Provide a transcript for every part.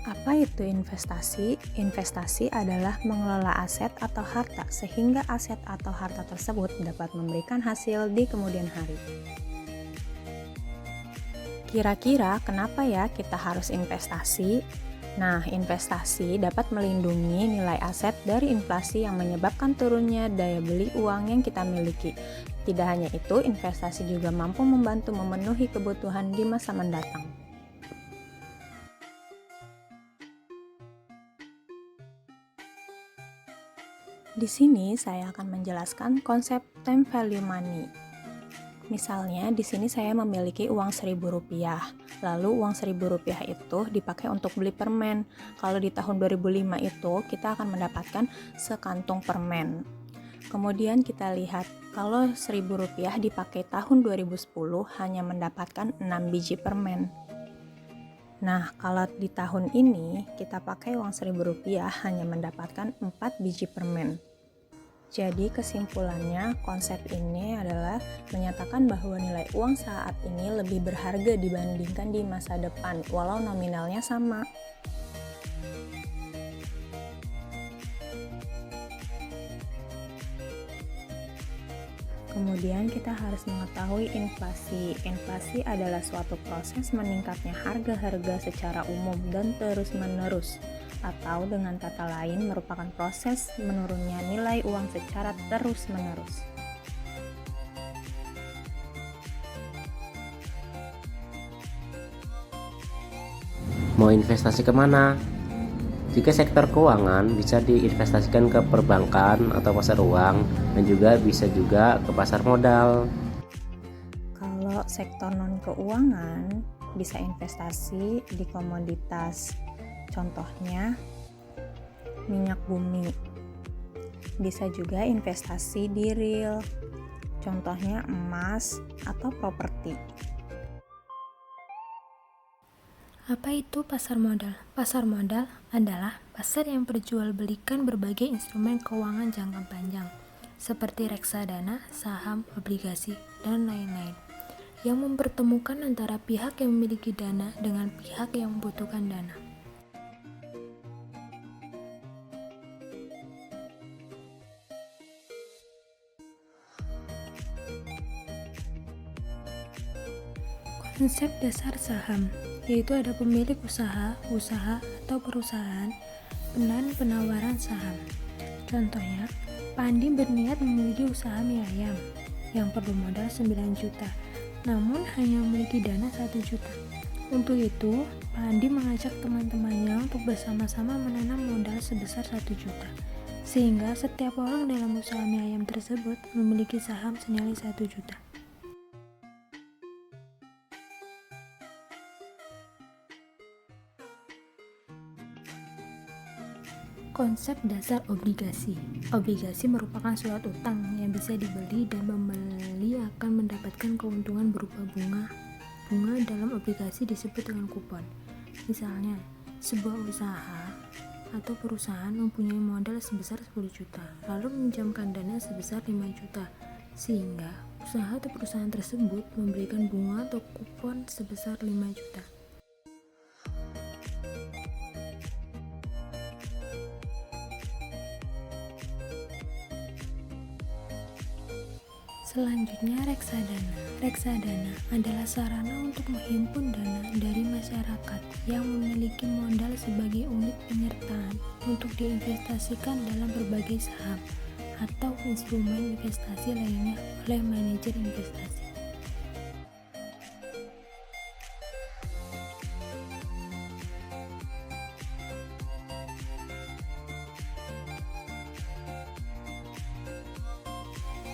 Apa itu investasi? Investasi adalah mengelola aset atau harta sehingga aset atau harta tersebut dapat memberikan hasil di kemudian hari. Kira-kira kenapa ya kita harus investasi? Nah, investasi dapat melindungi nilai aset dari inflasi yang menyebabkan turunnya daya beli uang yang kita miliki. Tidak hanya itu, investasi juga mampu membantu memenuhi kebutuhan di masa mendatang. Di sini saya akan menjelaskan konsep time value money. Misalnya, di sini saya memiliki uang Rp1.000, lalu uang Rp1.000 itu dipakai untuk beli permen. Kalau di tahun 2005 itu, kita akan mendapatkan sekantung permen. Kemudian kita lihat, kalau Rp1.000 dipakai tahun 2010, hanya mendapatkan 6 biji permen. Nah, kalau di tahun ini, kita pakai uang Rp1.000 hanya mendapatkan 4 biji permen. Jadi kesimpulannya, konsep ini adalah menyatakan bahwa nilai uang saat ini lebih berharga dibandingkan di masa depan, walau nominalnya sama. Kemudian kita harus mengetahui inflasi. Inflasi adalah suatu proses meningkatnya harga-harga secara umum dan terus-menerus, atau dengan kata lain merupakan proses menurunnya nilai uang secara terus-menerus. Mau investasi kemana? Jika sektor keuangan bisa diinvestasikan ke perbankan atau pasar uang, dan juga bisa juga ke pasar modal. Kalau sektor non-keuangan bisa investasi di komoditas, contohnya minyak bumi. Bisa juga investasi di real, contohnya emas atau properti. Apa itu pasar modal? Pasar modal adalah pasar yang perjualbelikan berbagai instrumen keuangan jangka panjang, seperti reksadana, saham, obligasi, dan lain-lain, yang mempertemukan antara pihak yang memiliki dana dengan pihak yang membutuhkan dana. Konsep dasar saham, yaitu ada pemilik usaha atau perusahaan, dan penawaran saham. Contohnya, Pak Andi berniat memiliki usaha mie ayam yang perlu modal 9 juta, namun hanya memiliki dana 1 juta. Untuk itu, Pak Andi mengajak teman-temannya untuk bersama-sama menanam modal sebesar 1 juta, sehingga setiap orang dalam usaha mie ayam tersebut memiliki saham senilai 1 juta. Konsep dasar obligasi. Obligasi merupakan suatu utang yang bisa dibeli dan pembeli akan mendapatkan keuntungan berupa bunga. Bunga dalam obligasi disebut dengan kupon. Misalnya, sebuah usaha atau perusahaan mempunyai modal sebesar 10 juta, lalu meminjamkan dana sebesar 5 juta, sehingga usaha atau perusahaan tersebut memberikan bunga atau kupon sebesar 5 juta. Selanjutnya, reksadana. Reksadana adalah sarana untuk menghimpun dana dari masyarakat yang memiliki modal sebagai unit penyertaan untuk diinvestasikan dalam berbagai saham atau instrumen investasi lainnya oleh manajer investasi.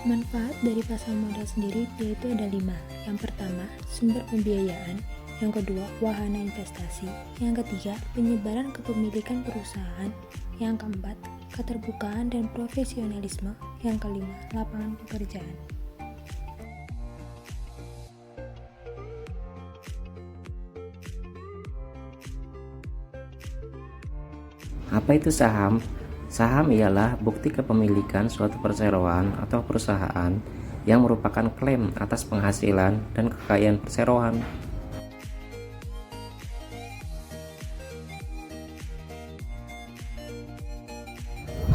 Manfaat dari pasar modal sendiri yaitu ada 5. Yang pertama, sumber pembiayaan. Yang kedua, wahana investasi. Yang ketiga, penyebaran kepemilikan perusahaan. Yang keempat, keterbukaan dan profesionalisme. Yang kelima, lapangan pekerjaan. Apa itu saham? Saham ialah bukti kepemilikan suatu perseroan atau perusahaan yang merupakan klaim atas penghasilan dan kekayaan perseroan.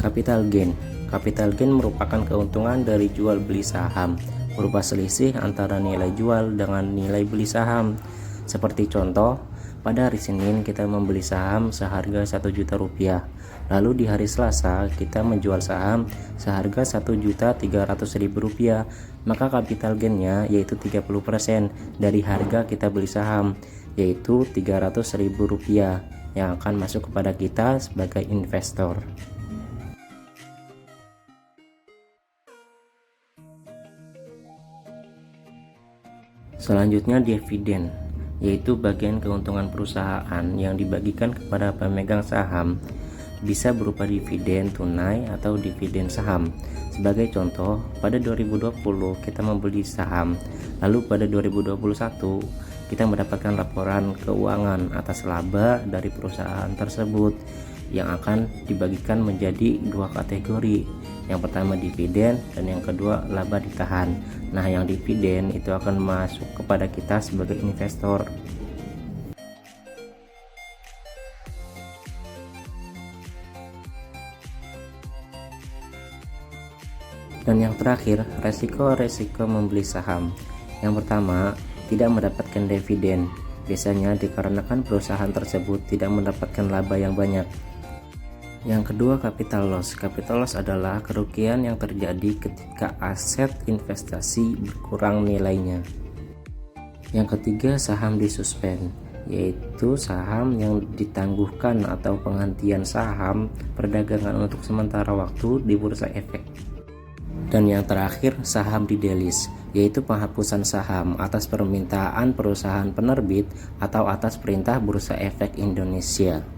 Capital gain. Capital gain merupakan keuntungan dari jual beli saham, berupa selisih antara nilai jual dengan nilai beli saham. Seperti contoh, pada hari Senin kita membeli saham seharga 1 juta rupiah. Lalu di hari Selasa kita menjual saham seharga 1.300.000 rupiah. Maka capital gainnya yaitu 30% dari harga kita beli saham, yaitu 300.000 rupiah yang akan masuk kepada kita sebagai investor. Selanjutnya dividen, yaitu bagian keuntungan perusahaan yang dibagikan kepada pemegang saham, bisa berupa dividen tunai atau dividen saham. Sebagai contoh, pada 2020 kita membeli saham, lalu pada 2021 kita mendapatkan laporan keuangan atas laba dari perusahaan tersebut yang akan dibagikan menjadi dua kategori. Yang pertama dividen dan yang kedua laba ditahan. Nah, yang dividen itu akan masuk kepada kita sebagai investor. Dan yang terakhir, resiko-resiko membeli saham. Yang pertama, tidak mendapatkan dividen. Biasanya dikarenakan perusahaan tersebut tidak mendapatkan laba yang banyak. Yang kedua, capital loss. Capital loss adalah kerugian yang terjadi ketika aset investasi berkurang nilainya. Yang ketiga, saham disuspend, yaitu saham yang ditangguhkan atau penghentian saham perdagangan untuk sementara waktu di bursa efek. Dan yang terakhir, saham didelist, yaitu penghapusan saham atas permintaan perusahaan penerbit atau atas perintah Bursa Efek Indonesia.